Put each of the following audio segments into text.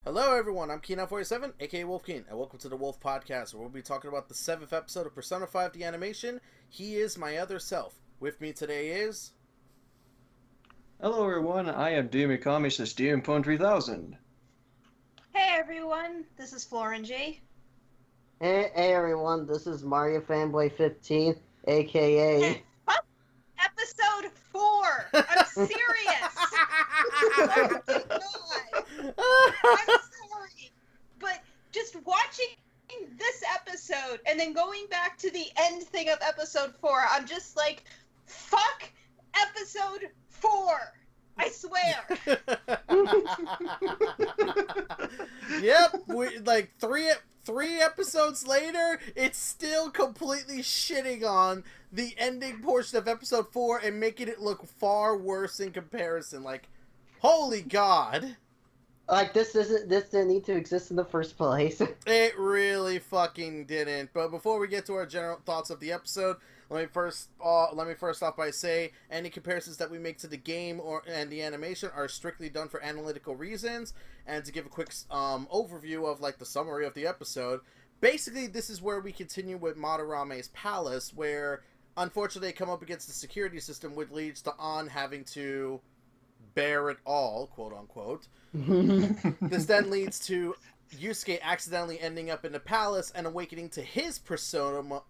Hello everyone, I'm Keen47, aka Wolfkeen, and welcome to the Wolf Podcast, where we'll be talking about the 7th episode of Persona 5 the animation, He Is My Other Self. With me today is... Hello everyone, I am DM Says DM Pwn 3000. Hey everyone, this is FlOrangey. Hey everyone, this is Mario Fanboy 15, aka... Episode 4! I'm serious! Oh my god! I'm sorry! But just watching this episode and then going back to the end thing of episode 4, I'm just like, fuck episode 4! I swear! Yep, we, like three episodes later, it's still completely shitting on the ending portion of episode 4 and making it look far worse in comparison. Like, holy god. Like, this didn't need to exist in the first place. It really fucking didn't. But before we get to our general thoughts of the episode, let me first off by say any comparisons that we make to the game and the animation are strictly done for analytical reasons. And to give a quick overview of like the summary of the episode, basically this is where we continue with Madarame's palace, where unfortunately they come up against the security system, which leads to An having to bear it all, quote unquote. This then leads to Yusuke accidentally ending up in the palace and awakening to his persona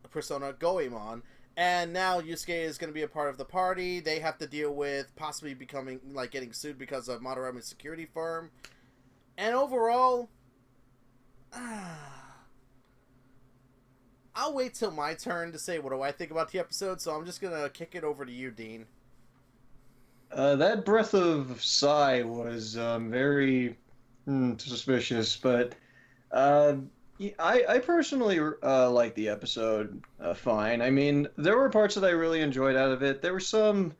Goemon. And now Yusuke is going to be a part of the party. They have to deal with possibly becoming, like, getting sued because of Madarame's security firm. And overall, I'll wait till my turn to say what do I think about the episode, so I'm just going to kick it over to you, Dean. That breath of sigh was very suspicious, but I personally liked the episode fine. I mean, there were parts that I really enjoyed out of it. There were some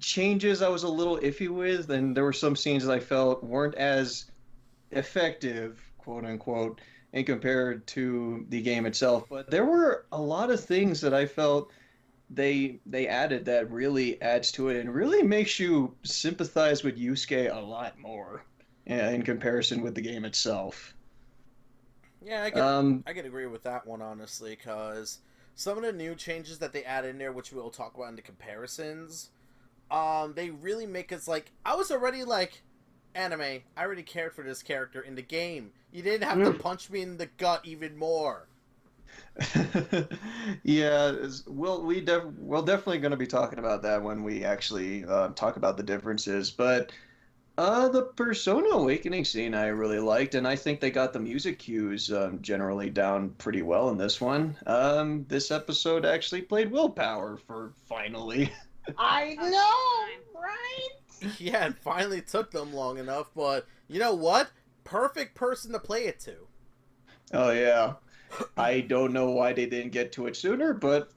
changes I was a little iffy with, and there were some scenes that I felt weren't as effective, quote unquote, in compared to the game itself. But there were a lot of things that I felt they added that really adds to it and really makes you sympathize with Yusuke a lot more in comparison with the game itself. Yeah, I could agree with that one, honestly, because some of the new changes that they add in there, which we'll talk about in the comparisons, they really make us, like, I was already, like, anime, I already cared for this character in the game. You didn't have to punch me in the gut even more. Yeah, we're definitely going to be talking about that when we actually talk about the differences, but the Persona Awakening scene I really liked, and I think they got the music cues generally down pretty well in this one. This episode actually played Willpower for finally. I know, right? Yeah, it finally took them long enough, but you know what? Perfect person to play it to. Oh, yeah. I don't know why they didn't get to it sooner, but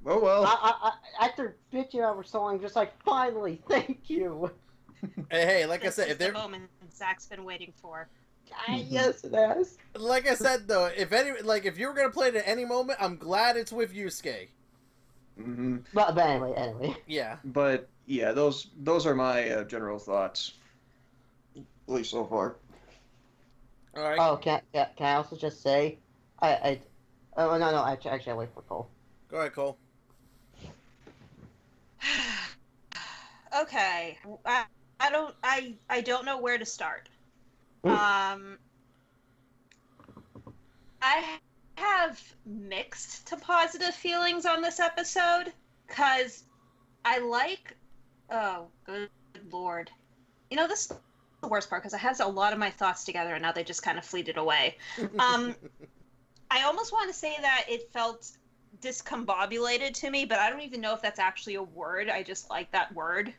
oh well. After 50 hours song, just like, finally, thank you. Hey, like This I said, is the moment Zach's been waiting for. Yes, it has. like I said though, if you were gonna play it at any moment, I'm glad it's with Yusuke. Mm-hmm. But anyway. Yeah. But yeah, those are my general thoughts, at least so far. All right. Oh, can I also just say, oh no, actually, I wait for Cole. Go ahead, Cole. Okay, I don't know where to start. I have mixed to positive feelings on this episode, because I like, oh, good lord. You know, this is the worst part, because I had a lot of my thoughts together, and now they just kind of fleeted away. I almost want to say that it felt discombobulated to me, but I don't even know if that's actually a word. I just like that word.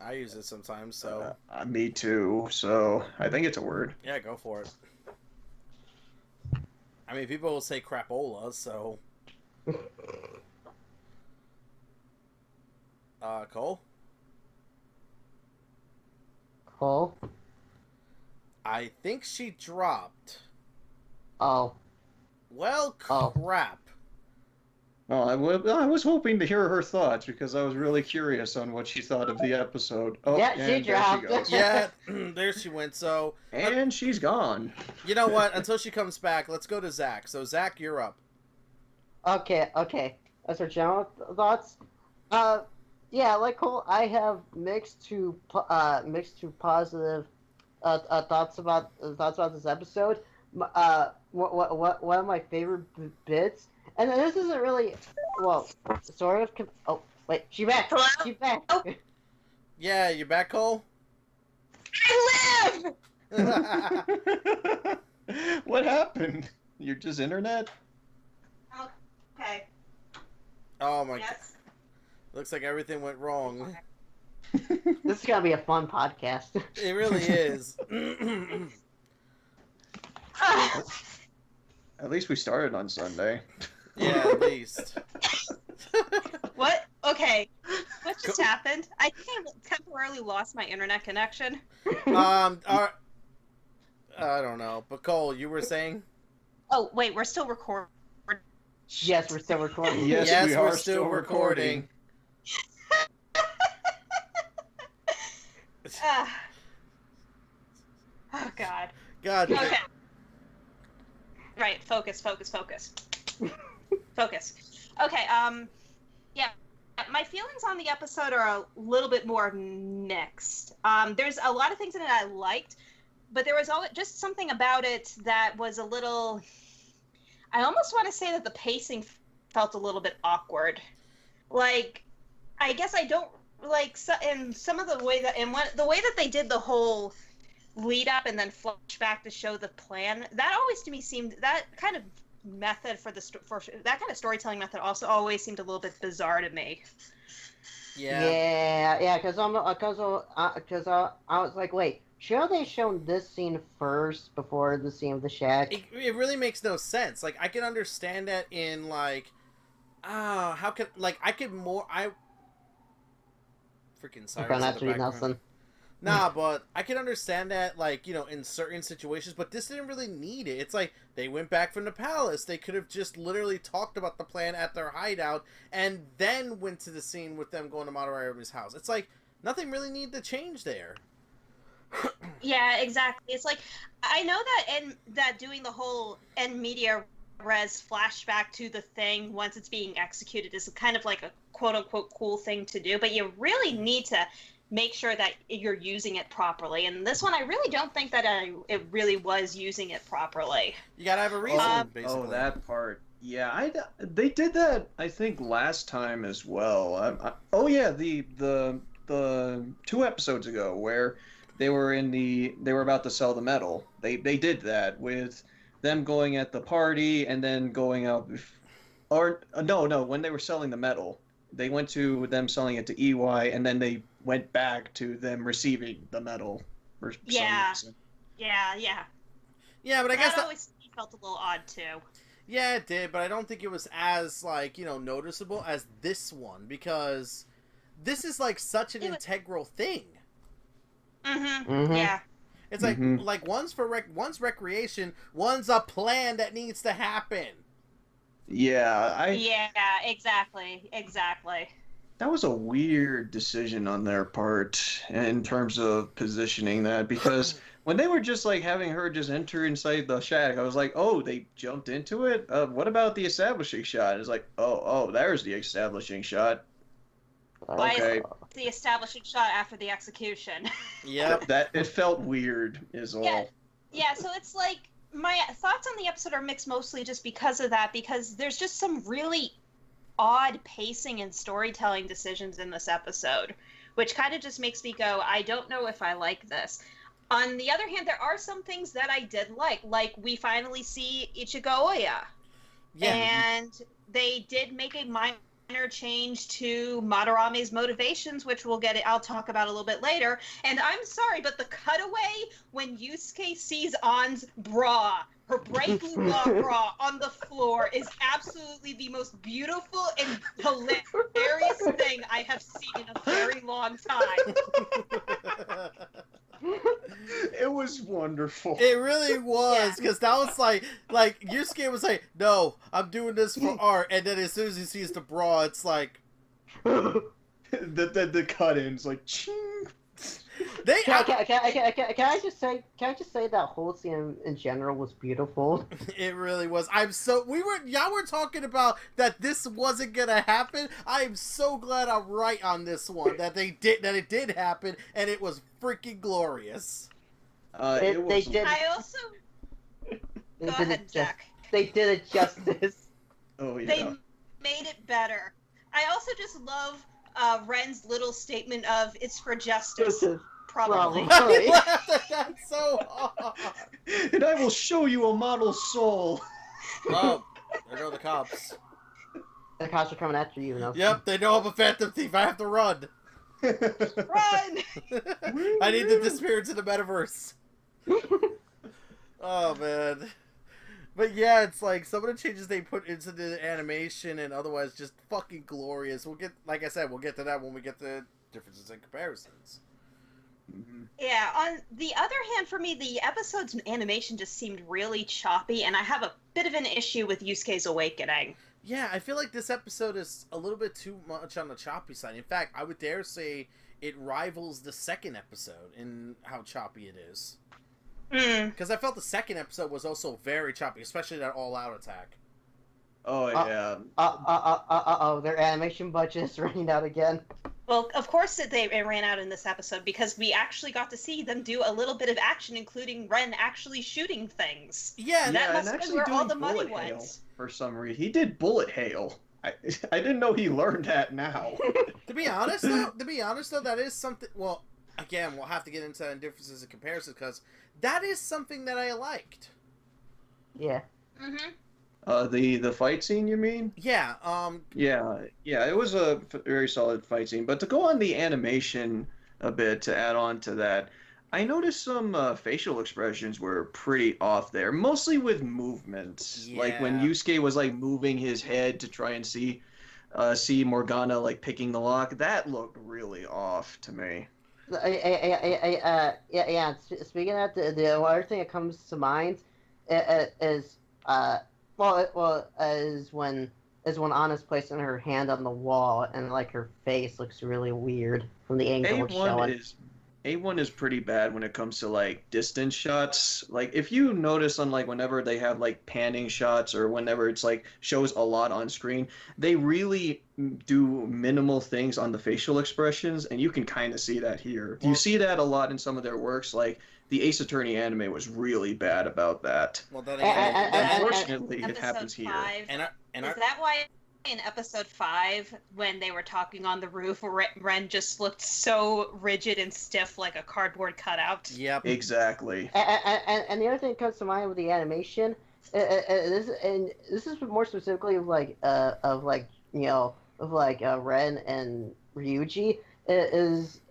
I use it sometimes, so... Me too, so I think it's a word. Yeah, go for it. I mean, people will say crapola, so... Cole? Cole? I think she dropped. Oh. Well, crap. Well, I was hoping to hear her thoughts because I was really curious on what she thought of the episode. Oh, Yeah, she and there she dropped. goes. Yeah, there she went. So, And she's gone. you know what? Until she comes back, let's go to Zach. So, Zach, you're up. Okay. That's our general thoughts. Yeah, like Cole, I have mixed to positive thoughts about this episode. One of my favorite bits, and this isn't really, well, sort of. Oh wait, she back. Hello? She back. Oh. Yeah, you back, Cole? I live! What happened? You're just internet? Okay. Oh my god. Yes. Looks like everything went wrong. This is gonna be a fun podcast. It really is. At least we started on Sunday. Yeah, at least. What? Okay. What just happened? I think I temporarily lost my internet connection. I don't know. But Cole, you were saying? Oh, wait, we're still recording. Yes, we're still recording. Yes, we we're are still recording. Oh, God. God. Okay. Right, focus. Focus. Okay, yeah. My feelings on the episode are a little bit more mixed. There's a lot of things in it I liked, but there was just something about it that was a little... I almost want to say that the pacing felt a little bit awkward. Like, I guess I don't like, and some of the way that, the way that they did the whole lead up and then flashback to show the plan, that always to me seemed, that kind of method for that kind of storytelling method also always seemed a little bit bizarre to me. Yeah. Because I was like, wait, should they shown this scene first before the scene of the shack? It really makes no sense. Like, I can understand that in, like, how can, like, I freaking sorry. Nelson. Nah, but I can understand that, like, you know, in certain situations, but this didn't really need it. It's like, they went back from the palace. They could have just literally talked about the plan at their hideout, and then went to the scene with them going to Madarame's house. It's like, nothing really needed to change there. Yeah, exactly. It's like, I know that doing the whole end media res flashback to the thing once it's being executed is kind of like a quote-unquote cool thing to do, but you really need to make sure that you're using it properly. And this one, I really don't think that it really was using it properly. You gotta have a reason, basically. Oh, that part. Yeah, they did that, I think, last time as well. The 2 episodes ago where they were about to sell the medal. They did that with them going at the party and then going out, when they were selling the medal. They went to them selling it to EY, and then they went back to them receiving the medal for some reason. Yeah, but I guess that always felt a little odd too. Yeah, it did, but I don't think it was as, like, you know, noticeable as this one, because this is, like, such an integral thing. Mm-hmm. Yeah. It's like one's recreation, one's a plan that needs to happen. Yeah, Yeah, exactly. That was a weird decision on their part in terms of positioning that, because when they were just like having her just enter inside the shack, I was like, oh, they jumped into it? What about the establishing shot? It's like, oh, there's the establishing shot. Why Okay. is the establishing shot after the execution? Yep. That it felt weird is all. Yeah, so it's like, my thoughts on the episode are mixed mostly just because of that, because there's just some really odd pacing and storytelling decisions in this episode, which kind of just makes me go, I don't know if I like this. On the other hand, there are some things that I did like we finally see Ichigo Oya. Yeah. And they did make a minor change to Madarame's motivations, which I'll talk about a little bit later. And I'm sorry, but the cutaway when Yusuke sees An's bra her bright blue bra on the floor is absolutely the most beautiful and hilarious thing I have seen in a very long time. It was wonderful. It really was, because that was like Yusuke was like, no, I'm doing this for art, and then as soon as he sees the bra, it's like... the cut-ins, like, ching. Can I just say that whole scene in general was beautiful? It really was. Y'all were talking about that this wasn't gonna happen. I am so glad I'm right on this one, that it did happen, and it was freaking glorious. I also... Go ahead, Jack. They did it justice. Oh, yeah. They made it better. I also just love Ren's little statement of, it's for justice. Probably. I laughed at that so hard. And I will show you a model soul. Oh, there go the cops. The cops are coming after you, no? Yep, they know I'm a phantom thief. I have to run. Run! I need to disappear into the metaverse. Oh, man. But yeah, it's like some of the changes they put into the animation and otherwise just fucking glorious. Like I said, we'll get to that when we get to differences and comparisons. Yeah, on the other hand, for me, the episode's animation just seemed really choppy, and I have a bit of an issue with Yusuke's awakening. Yeah, I feel like this episode is a little bit too much on the choppy side. In fact, I would dare say it rivals the second episode in how choppy it is. Because I felt the second episode was also very choppy, especially that all-out attack. Oh, yeah. Their animation budget is running out again. Well, of course it ran out in this episode, because we actually got to see them do a little bit of action, including Ren actually shooting things. Yeah, that must have been where all the money went. For some reason, he did bullet hail. I didn't know he learned that now. To be honest though, that is something. Well, again, we'll have to get into that in differences and comparisons, because that is something that I liked. Yeah. The fight scene, you mean? Yeah. Yeah, it was a very solid fight scene. But to go on the animation a bit, to add on to that, I noticed some facial expressions were pretty off there, mostly with movements. Yeah. Like when Yusuke was like moving his head to try and see Morgana like picking the lock. That looked really off to me. Yeah. Speaking of that, the other thing that comes to mind is when Anna's placing her hand on the wall and like her face looks really weird from the angle it's showing. A1 is pretty bad when it comes to like distance shots. Like if you notice on like whenever they have like panning shots or whenever it's like shows a lot on screen, they really do minimal things on the facial expressions, and you can kind of see that here. You see that a lot in some of their works, like the Ace Attorney anime was really bad about that. Well, that unfortunately, it happens here. Is that why in episode 5, when they were talking on the roof, Ren just looked so rigid and stiff, like a cardboard cutout? Yep. Exactly. And the other thing that comes to mind with the animation, this is more specifically of Ren and Ryuji, is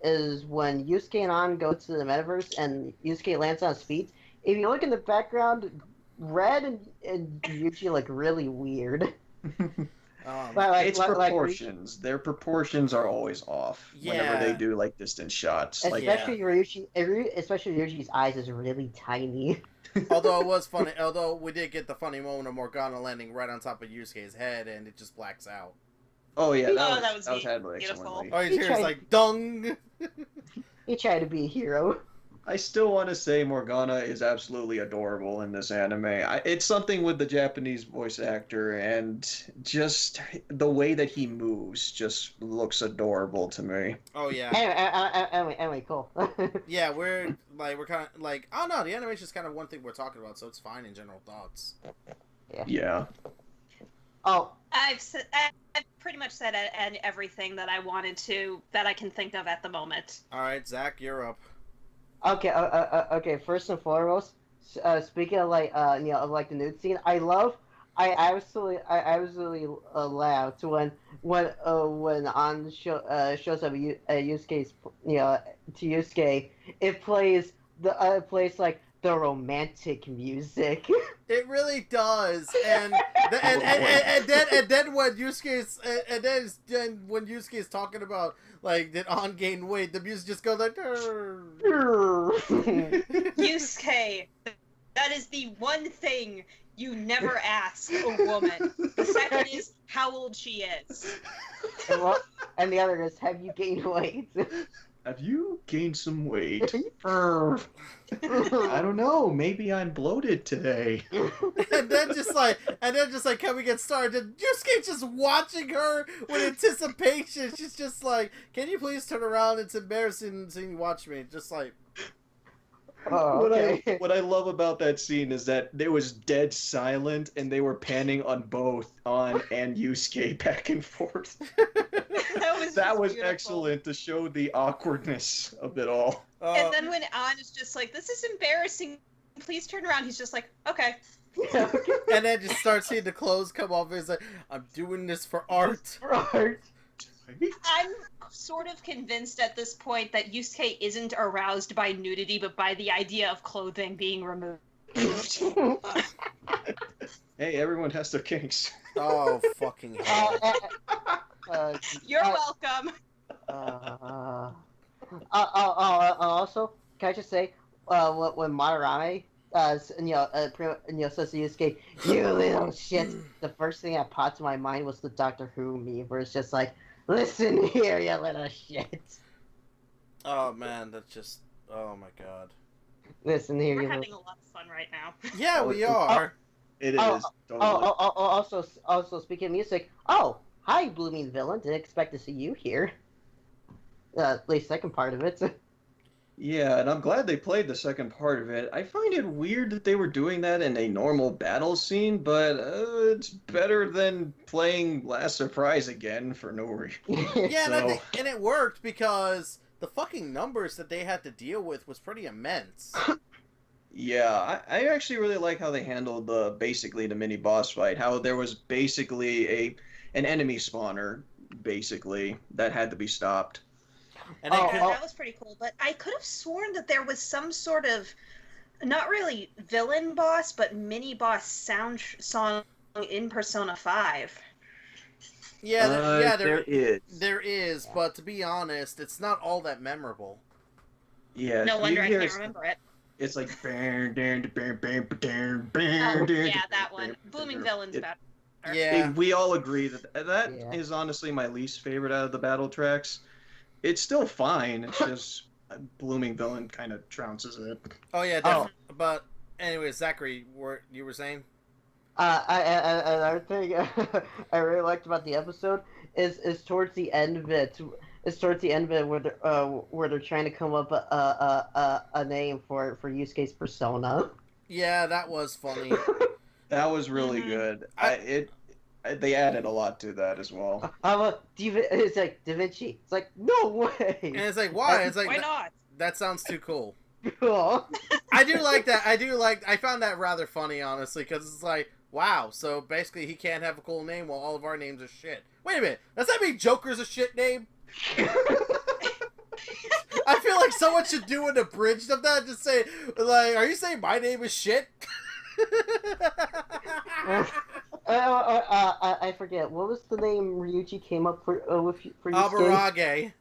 when Yusuke and An go to the metaverse and Yusuke lands on his feet. If you look in the background, Red and Ryuji look really weird. It's proportions. Their proportions are always off whenever they do like distance shots. Especially Ryuji's eyes is really tiny. Although it was funny, we did get the funny moment of Morgana landing right on top of Yusuke's head and it just blacks out. Oh yeah, that was handled beautiful. excellently. Oh, you hear it's like dung. He tried to be a hero. I still want to say Morgana is absolutely adorable in this anime. It's something with the Japanese voice actor, and just the way that he moves just looks adorable to me. Oh yeah. Anyway, cool. Yeah, we're kind of like, oh no, the animation is kind of one thing we're talking about, so it's fine in general thoughts. Yeah. Oh, I've pretty much said everything that I wanted to, that I can think of at the moment. All right, Zach, you're up. Okay. First and foremost, speaking of of the nude scene, I absolutely laughed when An shows up Yusuke's to Yusuke. It plays like the romantic music. It really does, and then when Yusuke is talking about like did On gain weight, the music just goes like. Yusuke, that is the one thing you never ask a woman. The second is how old she is. And the other is, have you gained weight? Have you gained some weight? I don't know. Maybe I'm bloated today. and then just like, can we get started? And Yusuke just watching her with anticipation. She's just like, can you please turn around? It's embarrassing seeing you watch me. Just like. Oh, okay. What I love about that scene is that there was dead silent, and they were panning on both On and Yusuke back and forth. That was beautiful. excellent to show the awkwardness of it all. And then when On is just like, this is embarrassing, please turn around, he's just like, okay. And then just starts seeing the clothes come off. He's like, I'm doing this for art. For art. I'm sort of convinced at this point that Yusuke isn't aroused by nudity, but by the idea of clothing being removed. Hey, everyone has their kinks. Oh, fucking hell. You're welcome. Also, can I just say, when Madarame, says to Yusuke, "You little shit," the first thing that popped to my mind was the Doctor Who meme, where it's just like, "Listen here, you little shit." Oh man, that's just. Oh my god. Listen here, We're you having little. a lot of fun right now. Yeah, we are. It is. Totally. Also, speaking of music, oh, hi, blooming villain. Didn't expect to see you here. At least second part of it. Yeah, and I'm glad they played the second part of it. I find it weird that they were doing that in a normal battle scene, but it's better than playing Last Surprise again for no reason. Yeah, So- and it worked because the fucking numbers that they had to deal with was pretty immense. Yeah, I actually really like how they handled basically the mini boss fight. How there was basically an enemy spawner, basically, that had to be stopped. And That was pretty cool, but I could have sworn that there was some sort of, not really villain boss, but mini boss song in Persona 5. yeah, there is. There is, but to be honest, it's not all that memorable. Yeah. No wonder I hear can't remember it. It's like. Oh, yeah, that one. Blooming Villain's better. Yeah. We all agree that Yeah. is honestly my least favorite out of the battle tracks. It's still fine. It's just Blooming Villain kind of trounces it. Oh yeah, definitely. But anyway, Zachary, you were saying? Another thing I really liked about the episode is towards the end of it. It's towards the end of it where they're trying to come up a name for Yusuke's persona. Yeah, that was funny. That was really good. They added a lot to that as well. It's like Da Vinci. It's like, no way. And it's like, why? It's like, Why not? That sounds too cool. Cool. I do like that. I found that rather funny, honestly, because it's like, wow, so basically he can't have a cool name while all of our names are shit. Wait a minute, does that mean Joker's a shit name? I feel like someone should do an abridged of that, just say, like, are you saying my name is shit? I forget. What was the name Ryuji came up for Yusuke? Aburage.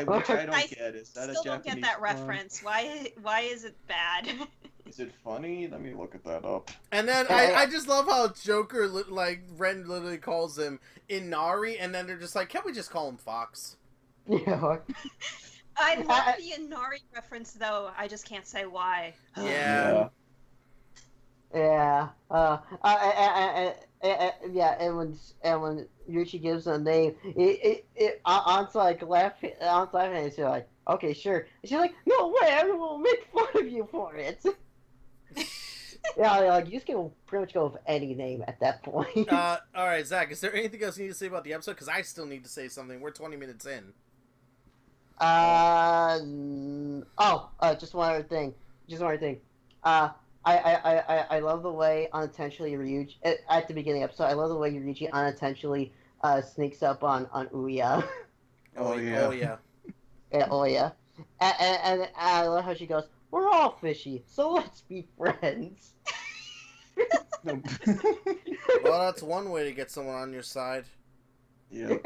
Which I don't I get. Is that a Still Japanese don't get that one? reference. Why is it bad? Is it funny? Let me look at that up. And then I just love how Joker, like, Ren literally calls him Inari, and then they're just like, can't we just call him Fox? Yeah. I love the Inari reference, though. I just can't say why. Yeah. Yeah. Yeah. And when Ryuji gives a name, Aunt's like laughing. And she's like, okay, sure. And she's like, no way, everyone will make fun of you for it. Yeah, like Yusuke will pretty much go with any name at that point. All right, Zach, is there anything else you need to say about the episode? Because I still need to say something. We're 20 minutes in. Just one other thing. I love the way unintentionally Ryuji at the beginning of the episode. I love the way Ryuji unintentionally sneaks up on Ouya. Oh yeah. Oh, yeah. Yeah, oh yeah. And I love how she goes, We're all fishy, so let's be friends. Well, that's one way to get someone on your side. Yeah.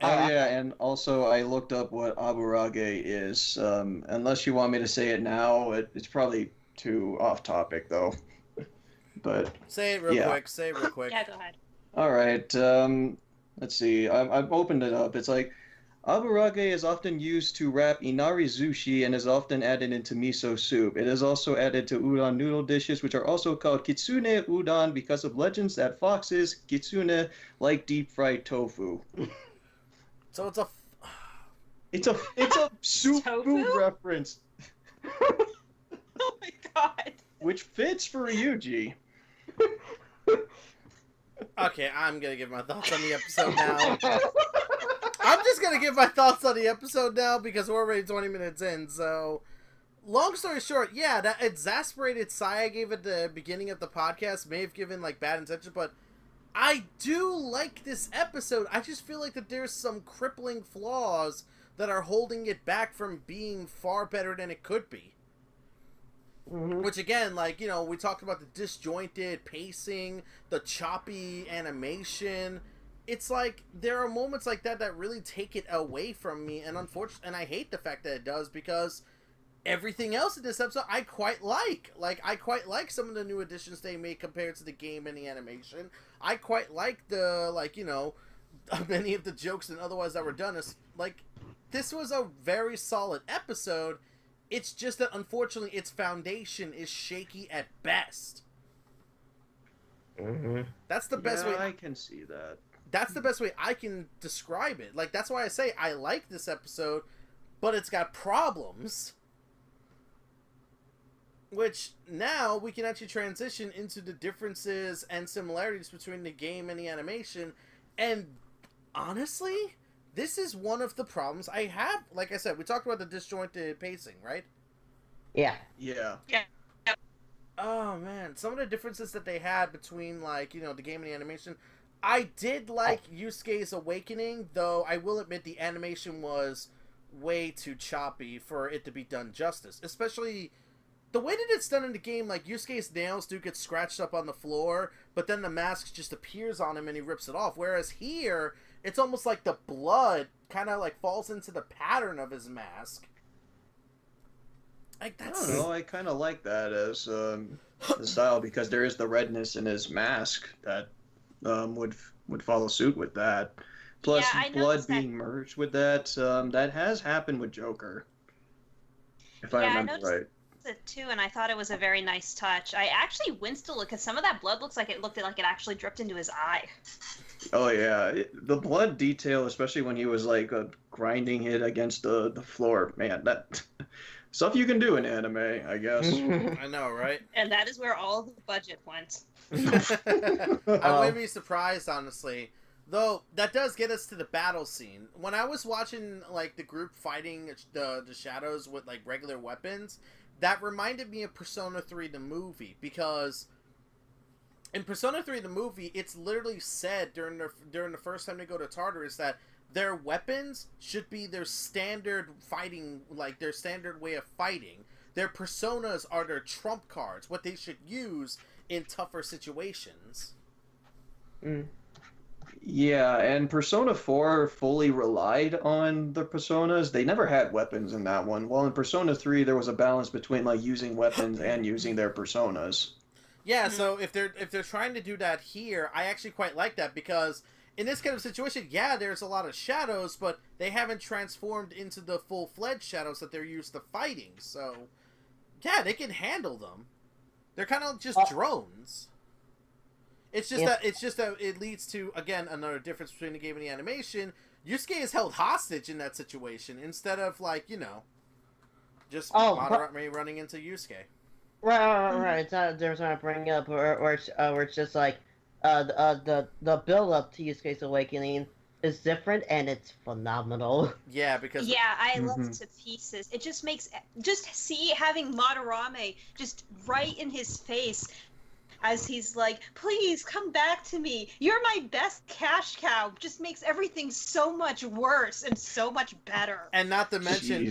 Oh yeah, and also I looked up what aburage is. Unless you want me to say it now, it's probably too off topic though. But Say it real yeah. quick. Say it real quick. Yeah, go ahead. All right. Let's see. I've opened it up. It's like aburage is often used to wrap inari sushi and is often added into miso soup. It is also added to udon noodle dishes, which are also called kitsune udon because of legends that foxes kitsune like deep fried tofu. So It's a soup Tofu? food reference, Oh my god. which fits for Ryuji. Okay, I'm gonna give my thoughts on the episode now. I'm just gonna give my thoughts on the episode now because we're already 20 minutes in. So, long story short, yeah, that exasperated sigh I gave at the beginning of the podcast may have given like bad intention, but I do like this episode. I just feel like that there's some crippling flaws that are holding it back from being far better than it could be. Mm-hmm. Which again, like, you know, we talked about the disjointed pacing, the choppy animation. It's like there are moments like that that really take it away from me, and unfortunately, and I hate the fact that it does because everything else in this episode I quite like. Like, I quite like some of the new additions they made compared to the game and the animation. I quite like the, like, you know, many of the jokes and otherwise that were done. Is like, this was a very solid episode. It's just that, unfortunately, its foundation is shaky at best. Mm-hmm. That's the best way. I can see that. That's the best way I can describe it. Like, that's why I say I like this episode, but it's got problems. Which, now, we can actually transition into the differences and similarities between the game and the animation. And, honestly, this is one of the problems I have. Like I said, we talked about the disjointed pacing, right? Yeah. Yeah. Oh, man. Some of the differences that they had between, like, you know, the game and the animation. I did like Yusuke's awakening, though I will admit the animation was way too choppy for it to be done justice. Especially the way that it's done in the game, like, Yusuke's nails do get scratched up on the floor, but then the mask just appears on him and he rips it off. Whereas here, it's almost like the blood kind of, like, falls into the pattern of his mask. Like, that's... I don't know. I kind of like that as the style because there is the redness in his mask that would follow suit with that. Plus, Yeah, I blood noticed that. being merged with that. That has happened with Joker, if I Yeah, I remember noticed right. it too, and I thought it was a very nice touch. I actually winced a little because some of that blood looks like it actually dripped into his eye. Oh yeah, the blood detail, especially when he was like grinding it against the floor. Man, that stuff you can do in anime, I guess. I know, right? And that is where all the budget went. I wouldn't be surprised, honestly. Though, that does get us to the battle scene. When I was watching, like, the group fighting the shadows with, like, regular weapons, that reminded me of Persona 3 the movie, because in Persona 3 the movie, it's literally said during the first time they go to Tartarus that their weapons should be their standard fighting, like, their standard way of fighting. Their personas are their trump cards, what they should use in tougher situations. Mm. Yeah, and Persona 4 fully relied on the personas. They never had weapons in that one. While in Persona 3, there was a balance between like using weapons and using their personas. Yeah, so if they're trying to do that here, I actually quite like that because in this kind of situation, yeah, there's a lot of shadows, but they haven't transformed into the full-fledged shadows that they're used to fighting. So, yeah, they can handle them. They're kind of just drones. It's just that it leads to, again, another difference between the game and the animation. Yusuke is held hostage in that situation instead of, like, you know, just Madarame running into Yusuke. Right. It's not there's not bringing up where it's just like the build up to Yusuke's awakening is different and it's phenomenal. Yeah, because I love it to pieces. It just makes having Madarame just right in his face as he's like, please come back to me. You're my best cash cow. Just makes everything so much worse and so much better. And not to mention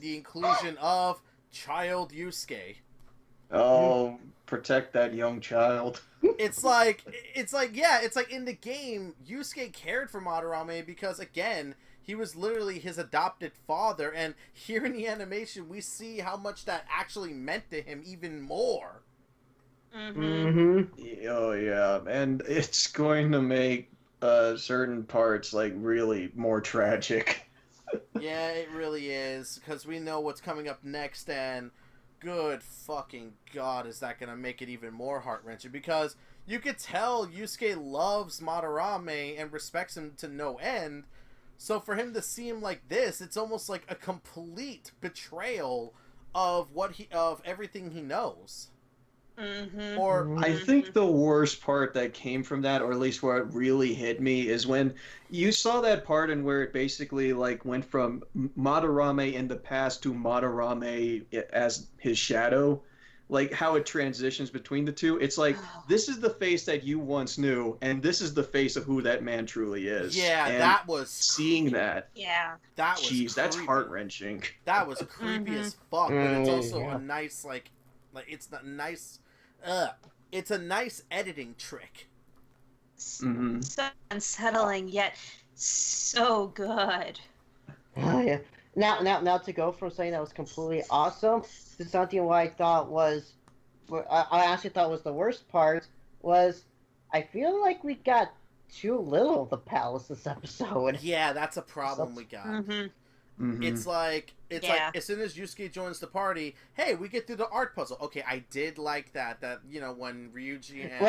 the inclusion of child Yusuke. Oh, protect that young child. It's like in the game, Yusuke cared for Madarame because, again, he was literally his adopted father, and here in the animation, we see how much that actually meant to him even more. Oh, yeah, and it's going to make certain parts, like, really more tragic. Yeah, it really is, because we know what's coming up next, and good fucking god, is that going to make it even more heart-wrenching, because you could tell Yusuke loves Madarame and respects him to no end, so for him to see him like this, it's almost like a complete betrayal of everything he knows. Or I think the worst part that came from that, or at least where it really hit me, is when you saw that part and where it basically like went from Madarame in the past to Madarame as his shadow, like how it transitions between the two. It's like, this is the face that you once knew, and this is the face of who that man truly is. Yeah, and that was seeing that. Yeah, that was jeez, that's creepy. heart-wrenching. That was creepy as fuck, but it's also a nice like it's not nice. It's a nice editing trick. So unsettling yet so good. Oh, yeah. Now to go from saying that was completely awesome to something what I thought was, I actually thought was the worst part was, I feel like we got too little of the palace this episode. Yeah, that's a problem we got. It's like as soon as Yusuke joins the party, hey, we get through the art puzzle. Okay, I did like that when Ryuji and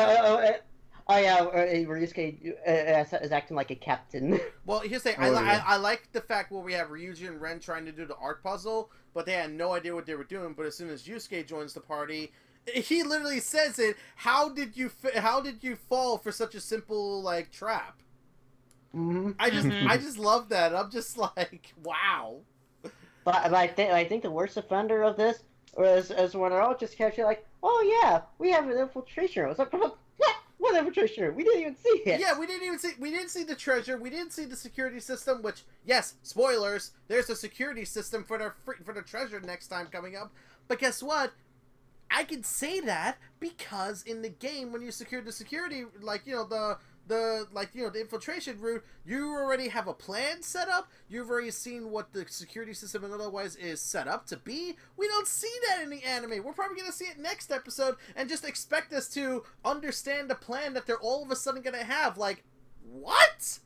Ryusuke is acting like a captain. Well, here's the thing. I like the fact where we have Ryuji and Ren trying to do the art puzzle, but they had no idea what they were doing. But as soon as Yusuke joins the party, he literally says it. How did you fall for such a simple like trap? I just love that. I'm just like, wow. But I think the worst offender of this was when they're all just casually like, oh yeah, we have an infiltration room. It's like, what infiltration room? We didn't even see it. Yeah, we didn't see the treasure. We didn't see the security system. Which, yes, spoilers. There's a security system for the treasure next time coming up. But guess what? I can say that because in the game, when you secure the security, the infiltration route, you already have a plan set up. You've already seen what the security system and otherwise is set up to be. We don't see that in the anime. We're probably going to see it next episode and just expect us to understand the plan that they're all of a sudden going to have. Like, what?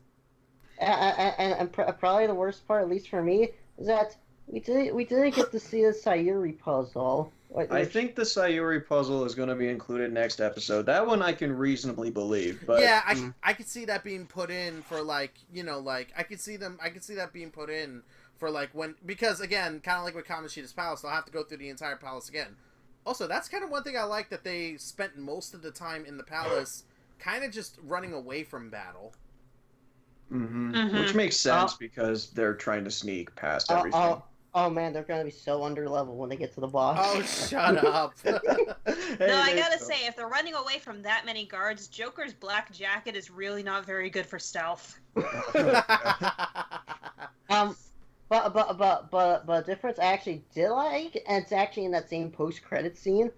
And probably the worst part, at least for me, is that we didn't get to see the Sayuri puzzle. I think the Sayuri puzzle is going to be included next episode. That one I can reasonably believe, but yeah, I could see that being put in for I could see that being put in for when, because again, kind of like with Kamoshida's Palace, they'll have to go through the entire palace again. Also, that's kind of one thing I like, that they spent most of the time in the palace kind of just running away from battle. Which makes sense because they're trying to sneak past everything. Oh man, they're gonna be so under level when they get to the boss. Oh, shut up. No, I gotta say, if they're running away from that many guards, Joker's black jacket is really not very good for stealth. But the difference I actually did like, and it's actually in that same post-credit scene,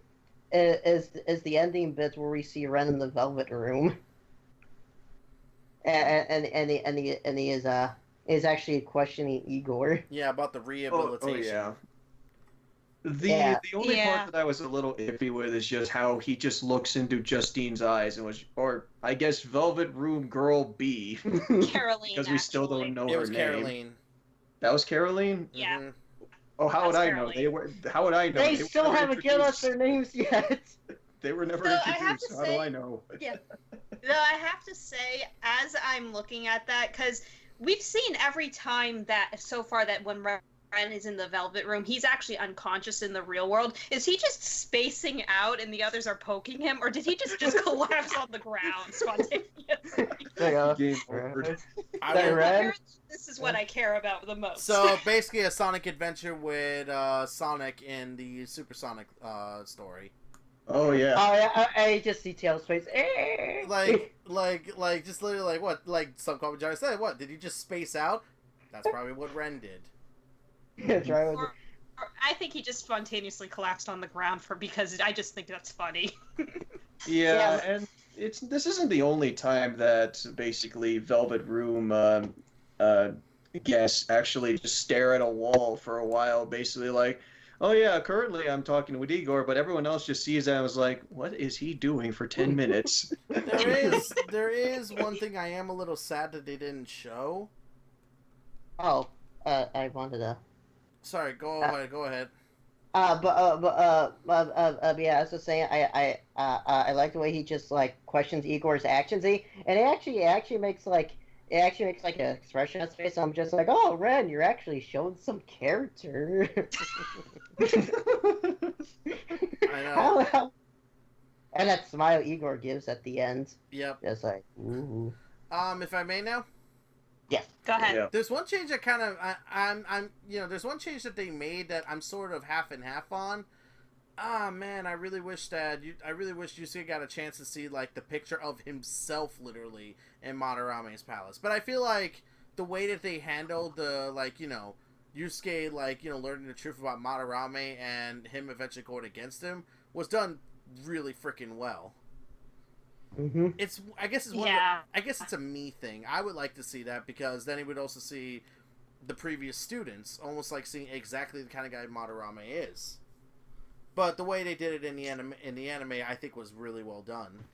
is the ending bit where we see Ren in the Velvet Room, and he is actually questioning Igor. Yeah, about the rehabilitation. Oh yeah. The only part that I was a little iffy with is just how he just looks into Justine's eyes and or I guess Velvet Room Girl B. Caroline. Because we still don't know her name. It was Caroline. That was Caroline? Yeah. Mm-hmm. Oh, how would I know? How would I know? They still haven't given us their names yet. They were never introduced. How do I know? Yeah. No, I have to say, as I'm looking at that, because we've seen every time that so far that when Ren is in the Velvet Room, he's actually unconscious in the real world. Is he just spacing out and the others are poking him, or did he just collapse on the ground spontaneously? Game over. This is what I care about the most. So basically, a Sonic adventure with Sonic in the Supersonic story. Oh yeah. Oh yeah. I just see Tails' face. Just literally what? Like some commentary said, what? Did he just space out? That's probably what Ren did. That's right. I think he just spontaneously collapsed on the ground because I just think that's funny. Yeah, and this isn't the only time that basically Velvet Room guests actually just stare at a wall for a while, basically like, oh yeah, currently I'm talking with Igor, but everyone else just sees that and was like, what is he doing for 10 minutes? There is one thing I am a little sad that they didn't show. Oh, I wanted to. Sorry, go ahead. Yeah, I was just saying, I like the way he just like questions Igor's actions, and it actually makes like an expression on his face. I'm just like, oh, Ren, you're actually showing some character. I know. And that smile Igor gives at the end. Yep. It's like, ooh. If I may now. Yes. Go ahead. Yeah. There's one change that kind of there's one change that they made that I'm sort of half and half on. Ah man, I really wish Yusuke got a chance to see like the picture of himself literally in Madarame's palace. But I feel like the way that they handled the Yusuke learning the truth about Madarame and him eventually going against him was done really freaking well. Mm-hmm. I guess it's a me thing. I would like to see that because then he would also see the previous students, almost like seeing exactly the kind of guy Madarame is. But the way they did it in the anime, I think was really well done.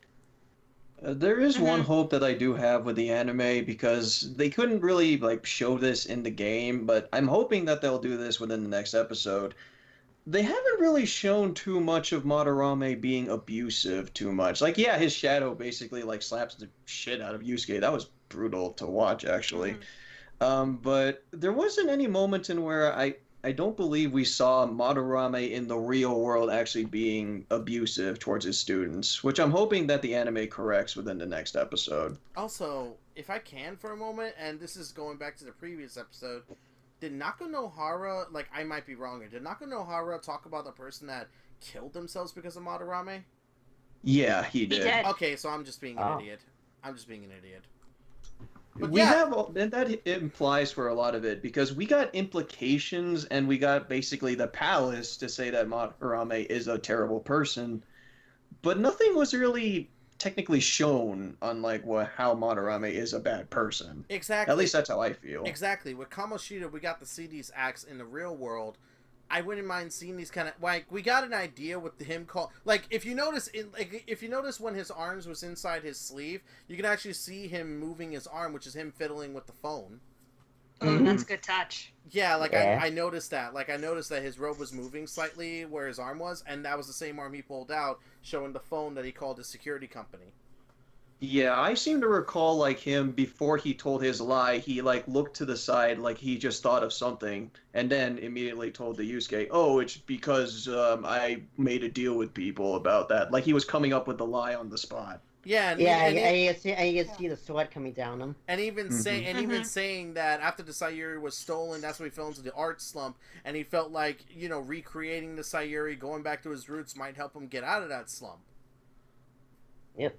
There is one hope that I do have with the anime because they couldn't really like show this in the game, but I'm hoping that they'll do this within the next episode. They haven't really shown too much of Madarame being abusive too much. Like, yeah, his shadow basically like slaps the shit out of Yusuke. That was brutal to watch, actually. But there wasn't any moment in where I don't believe we saw Madarame in the real world actually being abusive towards his students, which I'm hoping that the anime corrects within the next episode. Also, if I can for a moment, and this is going back to the previous episode, did Nakanohara, like, I might be wrong here, did Nakanohara talk about the person that killed themselves because of Madarame? Yeah, he did. Okay, so I'm just being an idiot. But we have, and that implies for a lot of it, because we got implications and we got basically the palace to say that Madarame is a terrible person, but nothing was really technically shown on like how Madarame is a bad person. Exactly. At least that's how I feel. Exactly. With Kamoshida, we got to see these acts in the real world. I wouldn't mind seeing these kind of like we got an idea with him if you notice when his arms was inside his sleeve, you can actually see him moving his arm, which is him fiddling with the phone. Oh, that's a good touch. Yeah, I noticed that. Like I noticed that his robe was moving slightly where his arm was, and that was the same arm he pulled out, showing the phone that he called his security company. Yeah, I seem to recall like him before he told his lie, he like looked to the side like he just thought of something, and then immediately told the Yusuke, "Oh, it's because I made a deal with people about that." Like he was coming up with the lie on the spot. Yeah, and you can see the sweat coming down him. And even saying that after the Sayuri was stolen, that's when he fell into the art slump, and he felt like recreating the Sayuri, going back to his roots, might help him get out of that slump. Yep.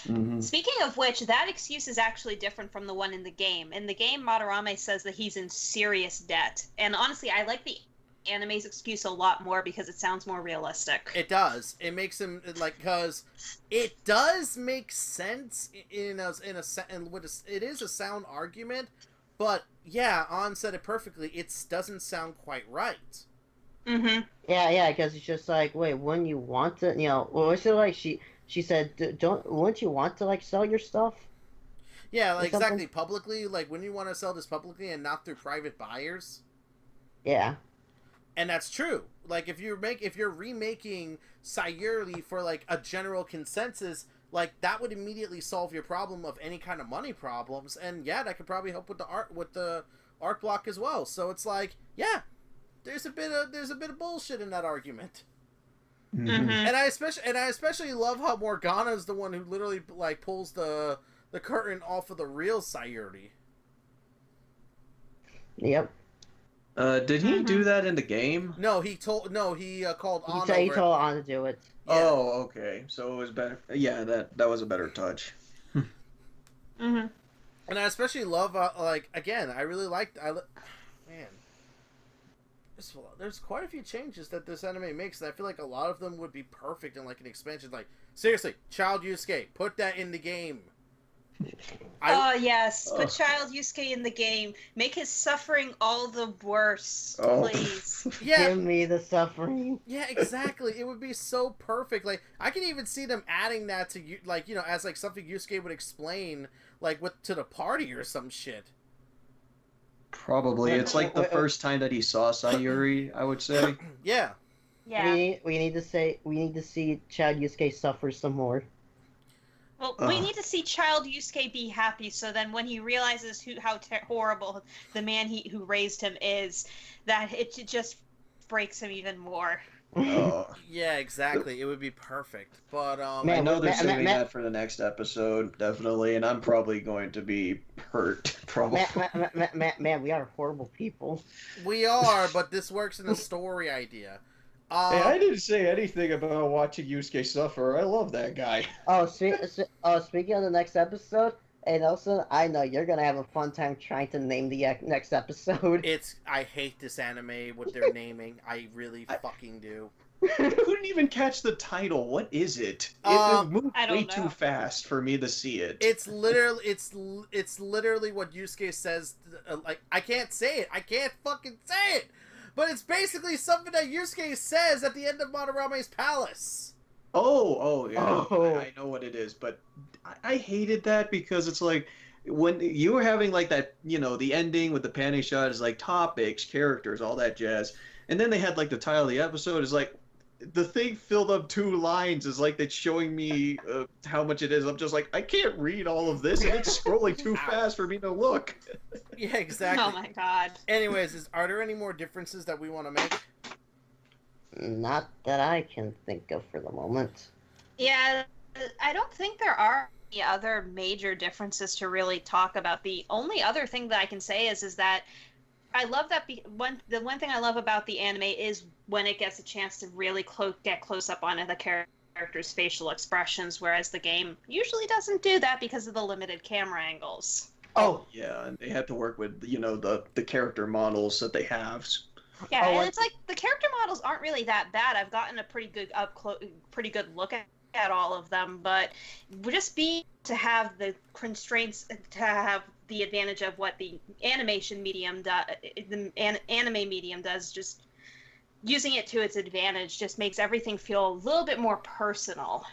Mm-hmm. Speaking of which, that excuse is actually different from the one in the game. In the game, Madarame says that he's in serious debt. And honestly, I like the anime's excuse a lot more because it sounds more realistic. It does. It makes him because it does make sense it is a sound argument, but yeah, On said it perfectly. It doesn't sound quite right. Mm-hmm. Yeah, because it's just like, wait, wouldn't you want to, what's it like She said, wouldn't you want to, like, sell your stuff? Yeah, like, exactly, publicly. Like, wouldn't you want to sell this publicly and not through private buyers? Yeah. And that's true. Like, if you're remaking Sayuri for, like, a general consensus, like, that would immediately solve your problem of any kind of money problems. And, yeah, that could probably help with the art block as well. So it's like, yeah, there's a bit of bullshit in that argument. Mm-hmm. And I especially love how Morgana is the one who literally like pulls the curtain off of the real Sayuri. Yep. Did he do that in the game? No, he called On. He told On to do it. Yeah. Oh, okay. So it was better. Yeah, that was a better touch. Mm-hmm. And I especially love again. I really liked. Man. there's quite a few changes that this anime makes, and I feel like a lot of them would be perfect in like an expansion. Like, seriously, Child Yusuke, put that in the game. Oh yes, put Child Yusuke in the game. Make his suffering all the worse, please. Yeah, Give me the suffering. yeah, exactly. It would be so perfect. Like, I can even see them adding that to like, you know, as like something Yusuke would explain, like to the party or some shit. Probably. It's like the first time that he saw Sayuri, I would say. Yeah. Yeah. We need to see Child Yusuke suffer some more. Well, we need to see Child Yusuke be happy, so then when he realizes how horrible the man who raised him is, that it just breaks him even more. Yeah, exactly. It would be perfect. But I know they're saving that for the next episode, definitely, and I'm probably going to be hurt. Probably. Man, we are horrible people. we are, but this works in the story idea. Hey, I didn't say anything about watching Yusuke suffer. I love that guy. Speaking of the next episode, hey Nelson, I know you're gonna have a fun time trying to name the next episode. I hate this anime with their naming. I really fucking do. I couldn't even catch the title. What is it? It moved way too fast for me to see it. It's literally what Yusuke says. Like, I can't say it. I can't fucking say it. But it's basically something that Yusuke says at the end of Madarame's palace. Oh, yeah. I know what it is, but I hated that because it's like when you were having like that, you know, the ending with the panning shot is like topics, characters, all that jazz, and then they had like the title of the episode is like the thing filled up 2 lines is like that's showing me how much it is. I'm just like, I can't read all of this, and it's scrolling too fast for me to look. Yeah, exactly. Oh my god. Anyways, are there any more differences that we want to make? Not that I can think of for the moment. Yeah, I don't think there are any other major differences to really talk about. The only other thing that I can say is that I love that the one thing I love about the anime is when it gets a chance to really get close up on the characters' facial expressions, whereas the game usually doesn't do that because of the limited camera angles. Oh yeah, and they have to work with, you know, the character models that they have. Yeah, and it's like the character models aren't really that bad. I've gotten a pretty good look at all of them, but just being to have the constraints, to have the advantage of what the animation medium anime medium does, just using it to its advantage just makes everything feel a little bit more personal.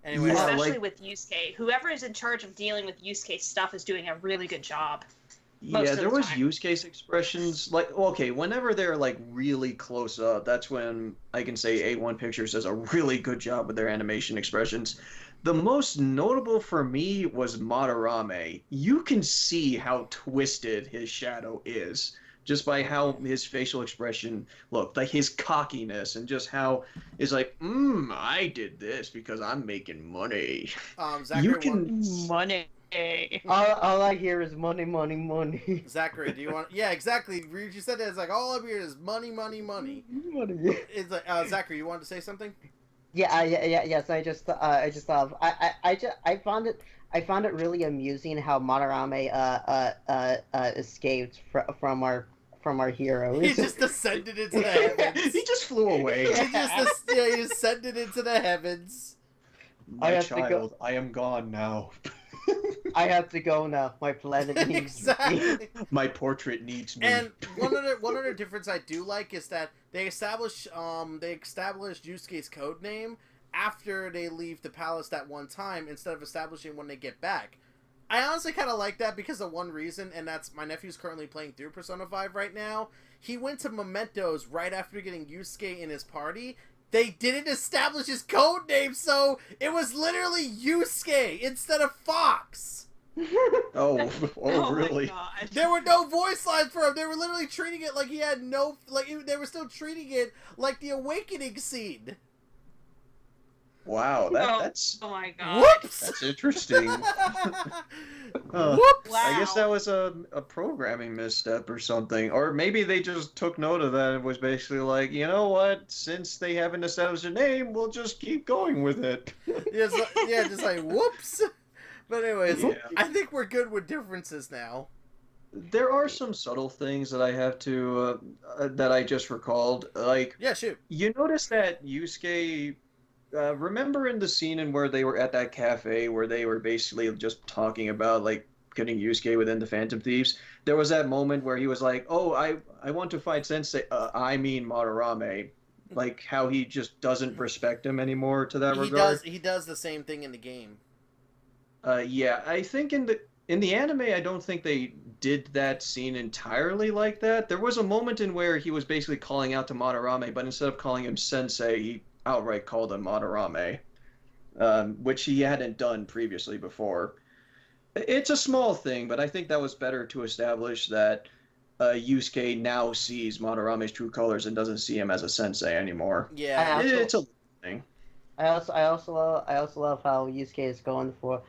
Anyway, especially with Yusuke. Whoever is in charge of dealing with Yusuke stuff is doing a really good job. Yeah, there was Yusuke's expressions, like, okay, whenever they're, like, really close up, that's when I can say A1 Pictures does a really good job with their animation expressions. The most notable for me was Madarame. You can see how twisted his shadow is, just by how his facial expression looked, like his cockiness, and just how it's like, I did this because I'm making money. Money. All I hear is money, money, money. Zachary, do you want? Yeah, exactly. You said that. It's like all I hear is money, money, money. Money. It's like Zachary, you wanted to say something? Yes. I just thought I found it really amusing how Madarame escaped from our heroes. He just descended into the heavens. He just flew away. He descended into the heavens. My child, I am gone now. I have to go now. My planet needs me. My portrait needs me. And one other difference I do like is that they established Yusuke's code name after they leave the palace that one time instead of establishing when they get back. I honestly kind of like that because of one reason, and that's my nephew's currently playing through Persona 5 right now. He went to Mementos right after getting Yusuke in his party. They didn't establish his code name, so it was literally Yusuke instead of Fox. Oh, really? There were no voice lines for him. They were literally treating it like he had no... they were still treating it like the Awakening scene. Wow, that's... Oh my god. Whoops! That's interesting. Whoops! Wow. I guess that was a programming misstep or something. Or maybe they just took note of that and was basically like, you know what? Since they haven't established a name, we'll just keep going with it. Just like, whoops! But anyways, I think we're good with differences now. There are some subtle things that I have to that I just recalled. Like, Yeah, shoot. you notice that Yusuke. Remember in the scene in where they were at that cafe where they were basically just talking about like getting Yusuke within the Phantom Thieves? There was that moment where he was like, "Oh, I want to fight Sensei. I mean Madarame." Like how he just doesn't respect him anymore to that regard. He does the same thing in the game. Yeah, I think in the anime, I don't think they did that scene entirely like that. There was a moment in where he was basically calling out to Madarame, but instead of calling him Sensei, he outright called him Madarame, which he hadn't done previously before. It's a small thing, but I think that was better to establish that Yusuke now sees Madarame's true colors and doesn't see him as a sensei anymore. Yeah, It's a little thing. I also love how Yusuke is going for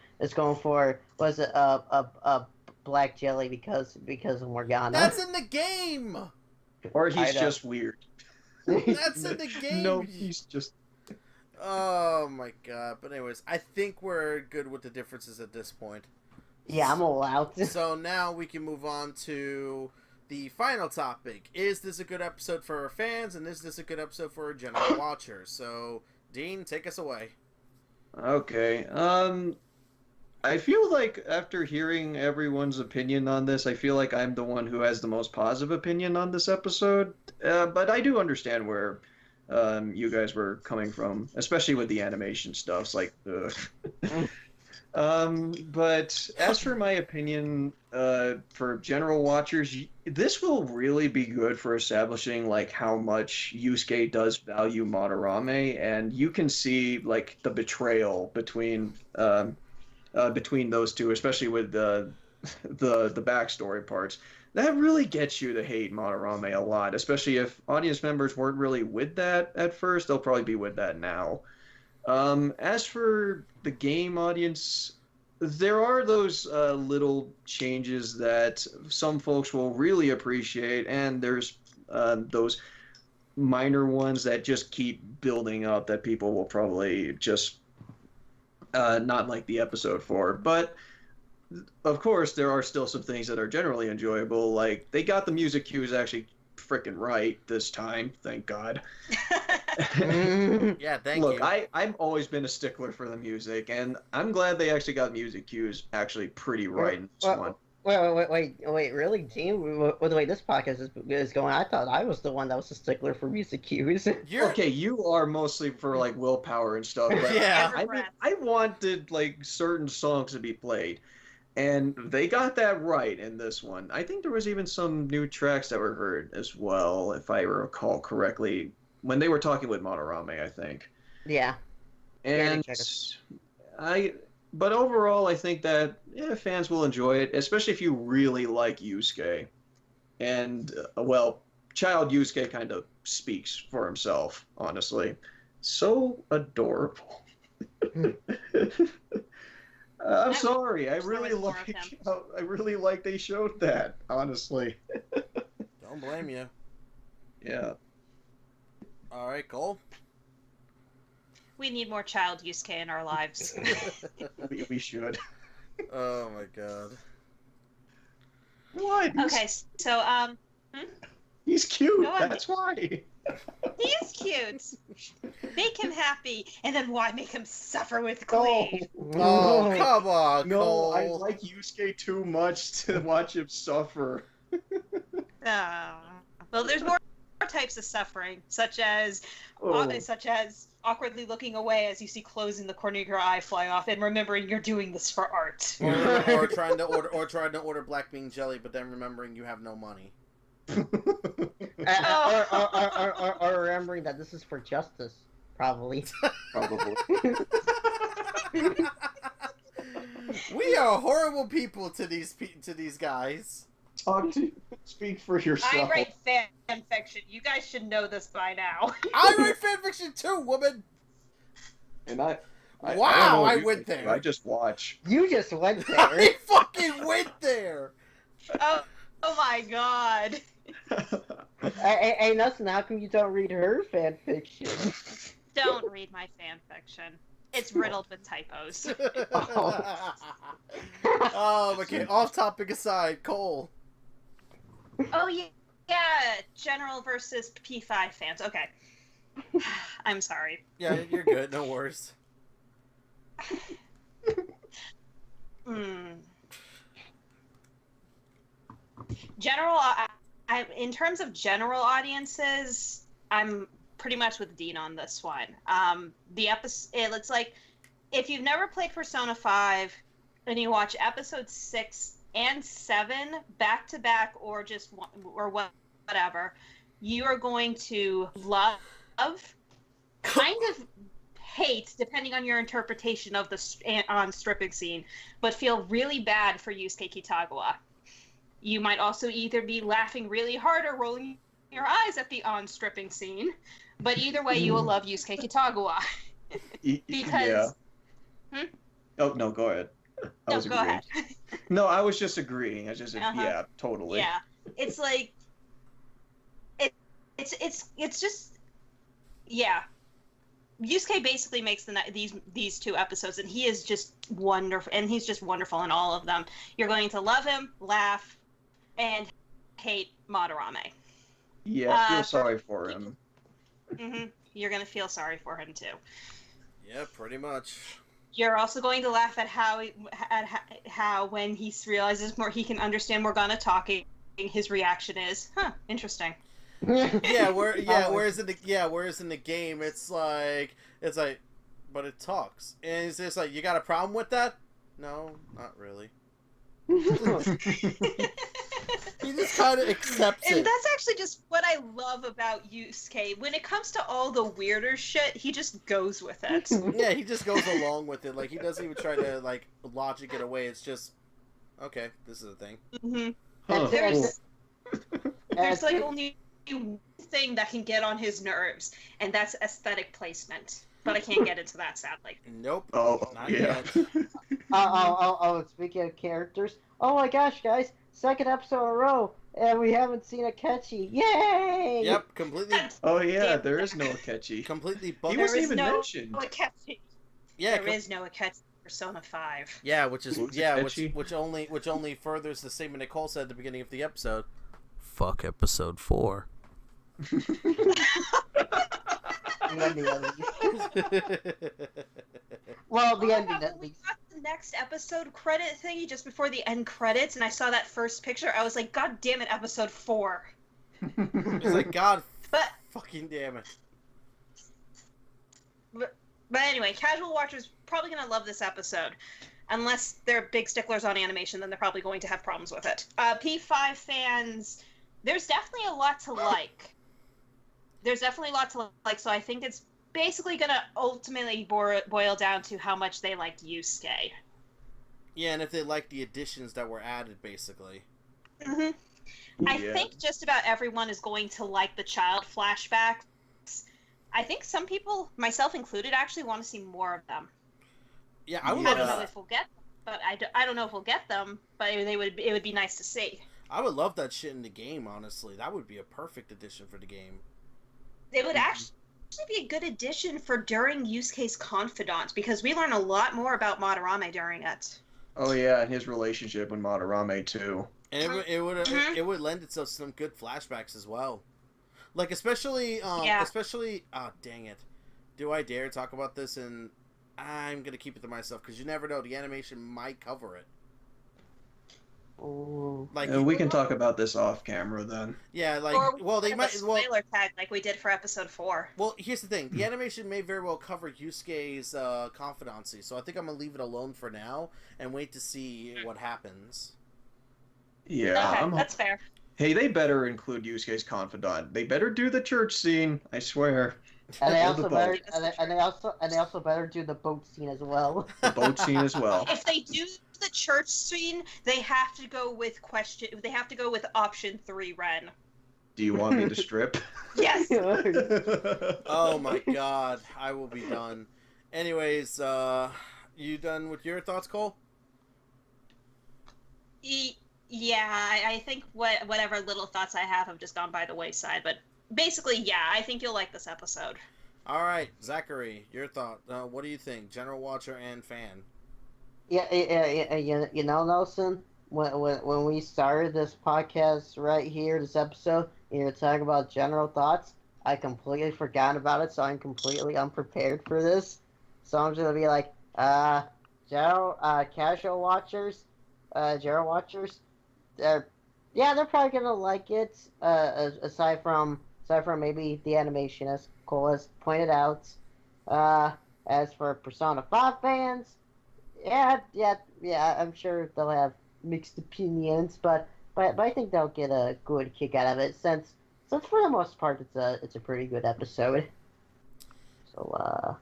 was it a black jelly because of Morgana. that's in the game. Or I he's know. just weird. That's in the game. No, he's just. Oh my god. But anyways, I think we're good with the differences at this point. Yeah, I'm allowed to. So now we can move on to the final topic. Is this a good episode for our fans, and is this a good episode for our general watchers? So, Dean, take us away. Okay. I feel like after hearing everyone's opinion on this, I feel like I'm the one who has the most positive opinion on this episode. But I do understand where you guys were coming from, especially with the animation stuff. It's like, but as for my opinion, for general watchers, this will really be good for establishing like how much Yusuke does value Madarame, and you can see like the betrayal between those two, especially with the backstory parts. That really gets you to hate Madarame a lot, especially if audience members weren't really with that at first. They'll probably be with that now. As for the game audience, there are those little changes that some folks will really appreciate, and there's those minor ones that just keep building up that people will probably just not like the episode for. But of course, there are still some things that are generally enjoyable. Like they got the music cues actually freaking right this time, thank God. Yeah, thank Look, you. I've always been a stickler for the music, and I'm glad they actually got music cues actually pretty right in this one. Wait, really, Dean? With the way this podcast is going, I thought I was the one that was a stickler for music cues. You're Okay, you are mostly for like willpower and stuff, but Yeah. I mean, I wanted like certain songs to be played, and they got that right in this one. I think there was even some new tracks that were heard as well, if I recall correctly, when they were talking with Madarame, I think. Yeah. And but overall, I think that fans will enjoy it, especially if you really like Yusuke. And, well, child Yusuke kind of speaks for himself, honestly. So adorable. I'm sorry. I really like they showed that, honestly. Don't blame you. Yeah. All right, Cole. We need more child Yusuke in our lives. We should. Oh my god. What? Okay, so He's cute. Go on. That's why. he is cute. Make him happy, and then why make him suffer with Oh, glee? Oh, come on, no, Cole. I like Yusuke too much to watch him suffer. Well, there's more types of suffering, such as awkwardly looking away as you see clothes in the corner of your eye fly off, and remembering you're doing this for art. or trying to order black bean jelly, but then remembering you have no money. Or remembering that this is for justice, probably. Probably. We are horrible people to these guys. Speak for yourself. I write fan fiction. You guys should know this by now. I write fanfiction too, woman. And I Wow, I don't know went there. I just watch. You just went there. I fucking went there. Oh my god. Hey, Nelson, how come you don't read her fan fiction? Don't read my fan fiction. It's riddled with typos. Oh, okay. Off topic aside, Cole. Oh yeah, General versus P5 fans. Okay. I'm sorry. Yeah, you're good. No worries. General, in terms of general audiences, I'm pretty much with Dean on this one. The episode, it's like if you've never played Persona 5 and you watch episode 6 and 7 back to back, or just or whatever, you are going to love, kind of hate, depending on your interpretation of the stripping scene, but feel really bad for Yusuke Kitagawa. You might also either be laughing really hard or rolling your eyes at the on-stripping scene, but either way, you will love Yusuke Kitagawa. Because... Yeah. Oh, no, go ahead. I was agreeing. Go ahead. No, I was just agreeing. I just said, yeah, totally. Yeah. It's like... It's just... Yeah. Yusuke basically makes these two episodes, and he is just wonderful, and he's just wonderful in all of them. You're going to love him, laugh, and hate Madarame. Yeah, feel sorry for him. You're going to feel sorry for him, too. Yeah, pretty much. You're also going to laugh at how when he realizes more, he can understand Morgana talking, his reaction is, interesting. Whereas in the game, it's like, but it talks, and it's just like, you got a problem with that? No, not really. He just kind of accepts it. And that's actually just what I love about Yusuke. When it comes to all the weirder shit, he just goes with it. Yeah, he just goes along with it. Like, he doesn't even try to, like, logic it away. It's just, okay, this is a thing. There's like only one thing that can get on his nerves, and that's aesthetic placement. But I can't get into that, sadly. Nope. Oh, not yeah. yet. Speaking of characters, oh my gosh, guys, second episode in a row, and we haven't seen Akechi. Yay! Yep, completely. Oh yeah, there is no Akechi. Completely. He wasn't even mentioned. Akechi. Yeah, there is no Akechi in Persona 5. Yeah, which only furthers the statement Nicole said at the beginning of the episode. Fuck episode 4. Well, the ending at We least. got the next episode credit thingy just before the end credits, and I saw that first picture. I was like, God damn it, episode 4. It's like, God fucking damn it. But anyway, casual watchers probably going to love this episode. Unless they're big sticklers on animation, then they're probably going to have problems with it. P5 fans, there's definitely a lot to like. So I think it's basically going to ultimately boil down to how much they like Yusuke. Yeah, and if they like the additions that were added, basically. I think just about everyone is going to like the child flashbacks. I think some people, myself included, actually want to see more of them. Yeah, I don't know if we'll get them, but I don't know if we'll get them, but it would be nice to see. I would love that shit in the game, honestly. That would be a perfect addition for the game. It would actually be a good addition for during Yusuke's confidant, because we learn a lot more about Madarame during it. Oh yeah, and his relationship with Madarame too. And it would lend itself to some good flashbacks as well. Like especially dang it. Do I dare talk about this? And I'm gonna keep it to myself because you never know. The animation might cover it. Oh. Like we can talk about this off camera then. Yeah, like they might spoiler tag like we did for episode 4. Well, here's the thing: the animation may very well cover Yusuke's confidency, so I think I'm gonna leave it alone for now and wait to see what happens. Yeah, okay, that's fair. Hey, they better include Yusuke's confidant. They better do the church scene. I swear. And they also better do the boat scene as well. The boat scene as well. If they do the church scene, they have to go with option 3, Ren. Do you want me to strip? Yes. Oh my god, I will be done. Anyways, you done with your thoughts, Cole? Yeah, I think whatever little thoughts I have just gone by the wayside, but basically, yeah, I think you'll like this episode. All right, Zachary, your thought. What do you think, general watcher and fan? Yeah, you know, Nelson, when we started this podcast right here, this episode, and you're talking about general thoughts, I completely forgot about it, so I'm completely unprepared for this. So I'm just gonna be like, casual watchers, they're, yeah, they're probably gonna like it. Aside from maybe the animation, as Cole has pointed out. As for Persona 5 fans, yeah, I'm sure they'll have mixed opinions, but I think they'll get a good kick out of it since for the most part it's a pretty good episode. So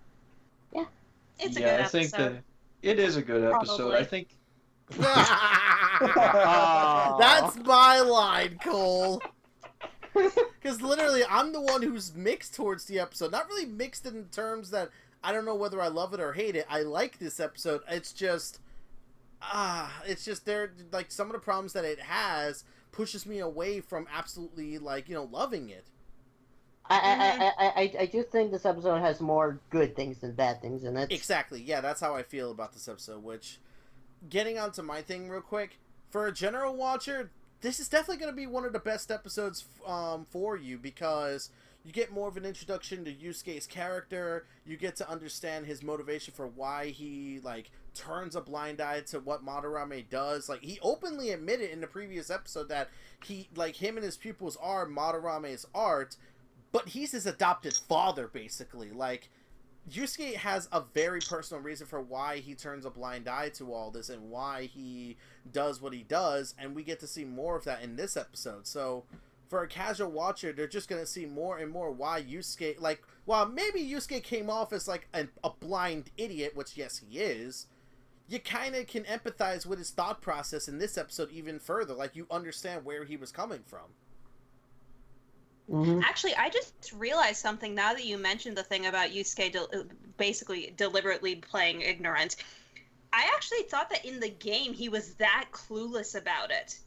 yeah. It's a Yeah, good I think episode. that it is a good episode. Probably. I think. That's my line, Cole. Because literally, I'm the one who's mixed towards the episode. Not really mixed in terms that I don't know whether I love it or hate it. I like this episode. It's just there. Like some of the problems that it has pushes me away from absolutely loving it. I do think this episode has more good things than bad things in it. Exactly. Yeah, that's how I feel about this episode. Which, getting onto my thing real quick, for a general watcher, this is definitely going to be one of the best episodes for you because you get more of an introduction to Yusuke's character. You get to understand his motivation for why he turns a blind eye to what Madarame does. Like, he openly admitted in the previous episode that him and his pupils are Madarame's art, but he's his adopted father, basically. Like, Yusuke has a very personal reason for why he turns a blind eye to all this and why he does what he does, and we get to see more of that in this episode. So, for a casual watcher, they're just going to see more and more why Yusuke, while maybe Yusuke came off as a blind idiot, which yes he is, you kind of can empathize with his thought process in this episode even further. Like, you understand where he was coming from. Mm-hmm. Actually, I just realized something now that you mentioned the thing about Yusuke basically deliberately playing ignorant. I actually thought that in the game he was that clueless about it.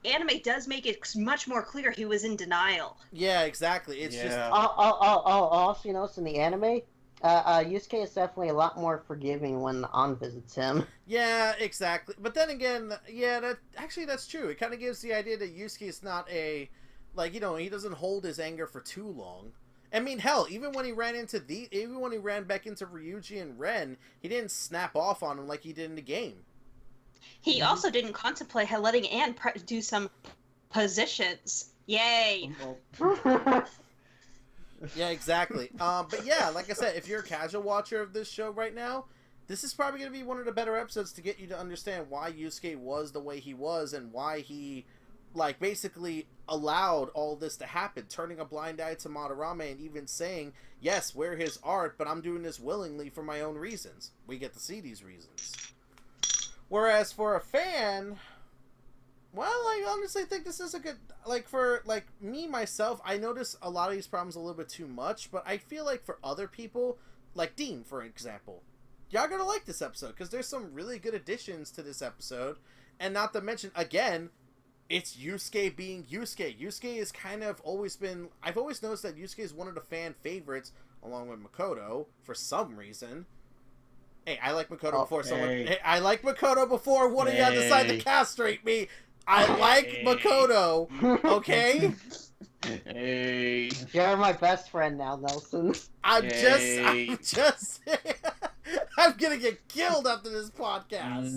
Anime does make it much more clear he was in denial. Yeah, exactly. It's just... Also, you notice in the anime, Yusuke is definitely a lot more forgiving when An visits him. Yeah, exactly. But then again, yeah, that's true. It kind of gives the idea that Yusuke is not a... he doesn't hold his anger for too long. I mean, hell, even when he ran back into Ryuji and Ren, he didn't snap off on him like he did in the game. He also didn't contemplate letting Anne do some positions. Yay! Yeah, exactly. But yeah, like I said, if you're a casual watcher of this show right now, this is probably going to be one of the better episodes to get you to understand why Yusuke was the way he was and why he basically allowed all this to happen, turning a blind eye to Madarame and even saying, yes, we're his art, but I'm doing this willingly for my own reasons. We get to see these reasons. Whereas for a fan, well, I honestly think this is a good, for me, myself, I notice a lot of these problems a little bit too much, but I feel like for other people, like Dean, for example, y'all gonna like this episode, because there's some really good additions to this episode, and not to mention, again, it's Yusuke being Yusuke. Yusuke is kind of always been... I've always noticed that Yusuke is one of the fan favorites, along with Makoto, for some reason. Hey, I like Makoto before someone... Hey, I like Makoto before one of y'all decide to castrate me. I like Makoto, okay? Hey. You're my best friend now, Nelson. I'm just I'm gonna get killed after this podcast.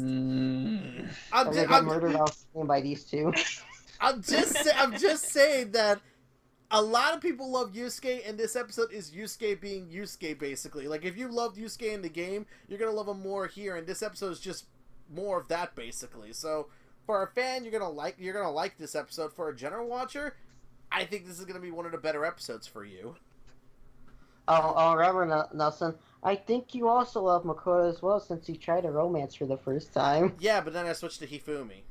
I'm murdered off by these two. I'm just saying that a lot of people love Yusuke, and this episode is Yusuke being Yusuke, basically. Like, if you loved Yusuke in the game, you're gonna love him more here, and this episode is just more of that, basically. So, for a fan, you're gonna like this episode. For a general watcher, I think this is gonna be one of the better episodes for you. Oh, Reverend Nelson, I think you also love Makoto as well, since you tried a romance for the first time. Yeah, but then I switched to Hifumi.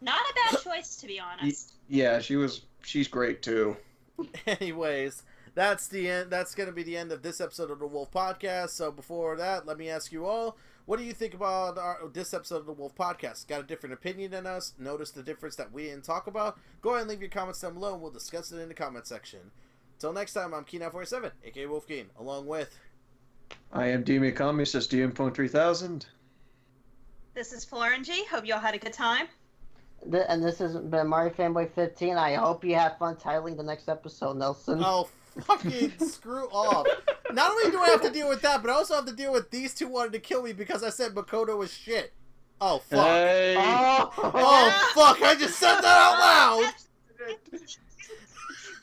Not a bad choice, to be honest. Yeah, she's great too. Anyways, that's the end. That's going to be the end of this episode of the Wolf Podcast. So before that, let me ask you all, what do you think about this episode of the Wolf Podcast? Got a different opinion than us? Notice the difference that we didn't talk about? Go ahead and leave your comments down below, and we'll discuss it in the comment section. Till next time, I'm Keen947, aka Wolfkeen, along with... I am DM Economy, says DM Phone 3000. This is FlOrangey. Hope you all had a good time. And this has been Mario Fanboy 15. I hope you have fun titling the next episode, Nelson. Oh, fucking screw off. Not only do I have to deal with that, but I also have to deal with these two wanting to kill me because I said Makoto was shit. Oh, fuck. Hey. Oh, fuck. I just said that out loud.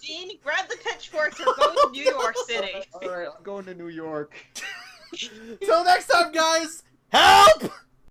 Dean, grab the pitchforks. We're going to New York City. All right, I'm going to New York. Till next time, guys. Help!